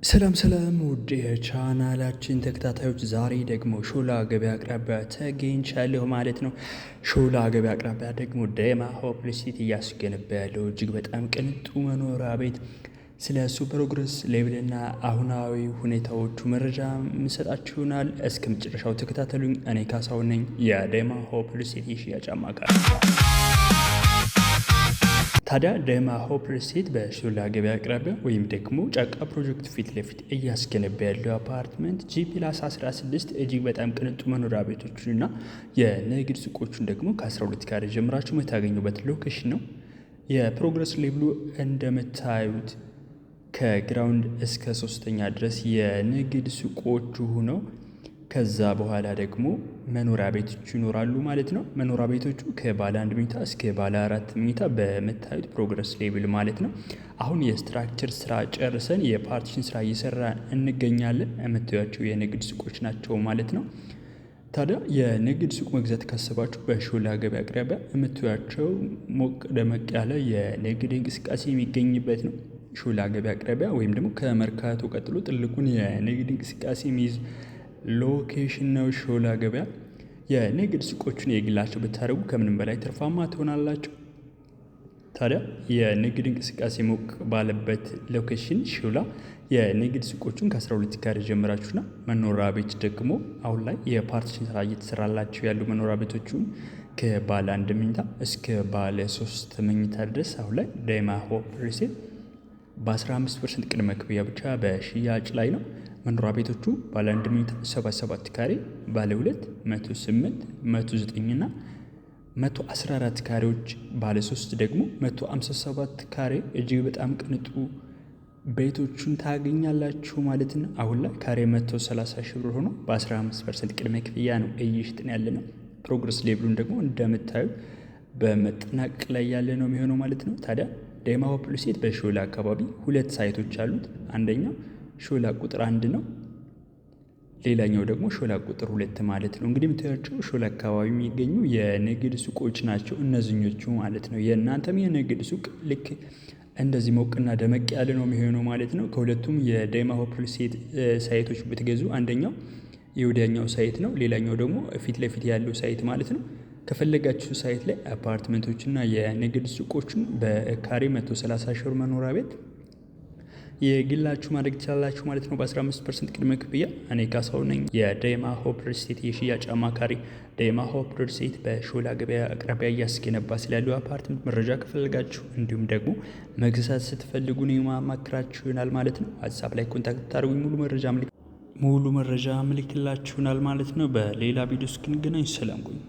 ሰላም ውድ የቻናላችን ተከታታዮች፣ ዛሬ ደግሞ ሾላ ገበያ አቅራቢያ ተገኝቻለሁ ማለት ነው። ሾላ ገበያ አቅራቢያ ደግሞ ዳማ ሆፕ ሪል እያስገነባ ያለው እጅግ በጣም ቅንጡ መኖሪያ ቤት፣ ስለ እሱ ፕሮግረስ ሌቭልና አሁናዊ ሁኔታዎቹ መረጃ የምሰጣችሁናል። እስከ መጨረሻው ተከታተሉኝ። እኔ ካሳሁን ነኝ፣ የዳማ ሆፕ ሪል የሽያጭ አማካሪ። ታዲያ ዳማ ሆፕ ሪል በሾላ ገበያ አቅራቢያ ወይም ደግሞ ጫቃ ፕሮጀክት ፊት ለፊት እያስገነባ ያለው አፓርትመንት G+16 እጅግ በጣም ቅንጡ መኖሪያ ቤቶችንና የንግድ ሱቆችን ደግሞ ከ12 ካሬ ጀምራችሁ የምታገኙበት ሎኬሽን ነው። የፕሮግረስ ሌብሉ እንደምታዩት ከግራውንድ እስከ 3ኛ ድረስ የንግድ ሱቆቹ ሆነው ከዛ በኋላ ደግሞ መኖሪያ ቤቶች ይኖራሉ ማለት ነው። መኖሪያ ቤቶቹ ከባለ 1 መኝታ እስከ ባለ 4 መኝታ በምታዩት ፕሮግረስ ሌብል ማለት ነው። አሁን የስትራክቸር ስራ ጨርሰን የፓርቲሽን ስራ እየሰራ እንገኛለን። የምታዩቸው የንግድ ሱቆች ናቸው ማለት ነው። ታዲያ የንግድ ሱቅ መግዛት ካሰባችሁ በሾላ ገበያ አቅራቢያ የምታዩቸው ሞቅ ደመቅ ያለ የንግድ እንቅስቃሴ የሚገኝበት ነው። ሾላ ገበያ አቅራቢያ ወይም ደግሞ ከመርካቶ ቀጥሎ ትልቁን የንግድ እንቅስቃሴ የሚይዝ ሎኬሽን ነው ሾላ ገበያ። የንግድ ሱቆቹን የግላቸው ብታደርጉ ከምንም በላይ ትርፋማ ትሆናላችሁ። ታዲያ የንግድ እንቅስቃሴ ሞቅ ባለበት ሎኬሽን ሾላ የንግድ ሱቆቹን ከ12 ካሬ ጀምራችሁና መኖሪያ ቤት ደግሞ አሁን ላይ የፓርቲሽን ስራ እየተሰራላቸው ያሉ መኖሪያ ቤቶቹን ከባለ 1 መኝታ እስከ ባለ 3 መኝታ ድረስ አሁን ላይ ዳማ ሆፕ ሪል በ15% ቅድመ ክፍያ ብቻ በሽያጭ ላይ ነው። መኖሪያ ቤቶቹ ባለ 1 መኝታ 77 ካሬ፣ ባለ 2 108፣ 109 እና 114 ካሬዎች፣ ባለ 3 ደግሞ 157 ካሬ እጅግ በጣም ቅንጡ ቤቶቹን ታገኛላችሁ ማለት ነው። አሁን ላይ ካሬ 130 ሺህ ብር ሆኖ በ15% ቅድመ ክፍያ ነው እየሸጥን ያለ ነው። ፕሮግረስ ሌብሉን ደግሞ እንደምታዩ በመጠናቀቅ ላይ ያለ ነው የሚሆነው ማለት ነው። ታዲያ ዳማ ሆፕ ሪል በሾላ አካባቢ 2 ሳይቶች አሉት። አንደኛው ሾላ ቁጥር 1 ነው። ሌላኛው ደግሞ ሾላ ቁጥር 2 ማለት ነው። እንግዲህ የምታዩቸው ሾላ አካባቢ የሚገኙ የንግድ ሱቆች ናቸው እነዚህኞቹ ማለት ነው። የእናንተም የንግድ ሱቅ ልክ እንደዚህ ሞቅና ደመቅ ያለ ነው የሚሆነው ማለት ነው። ከሁለቱም የዳማ ሆፕ ሪል ሳይቶች ብትገዙ አንደኛው የወዲያኛው ሳይት ነው፣ ሌላኛው ደግሞ ፊት ለፊት ያለው ሳይት ማለት ነው። ከፈለጋችሁ ሳይት ላይ አፓርትመንቶችና የንግድ ሱቆችን በካሬ 130 ሺህ ብር መኖሪያ ቤት የግላችሁ ማድረግ ትችላላችሁ ማለት ነው በ15% ቅድመ ክፍያ። እኔ ካሳሁን ነኝ፣ የዳማ ሆፕ ሪል የሽያጭ አማካሪ። ዳማ ሆፕ ሪል በሾላ ገበያ አቅራቢያ እያስገነባ ስላለው አፓርትመንት መረጃ ከፈለጋችሁ እንዲሁም ደግሞ መግዛት ስትፈልጉ ነው የማማክራችሁ ይሆናል ማለት ነው። ሀሳብ ላይ ኮንታክት ታደርጉኝ፣ ሙሉ መረጃ ምልክላችሁናል ማለት ነው። በሌላ ቪዲዮ እስክንገናኝ ሰላም ቆዩ።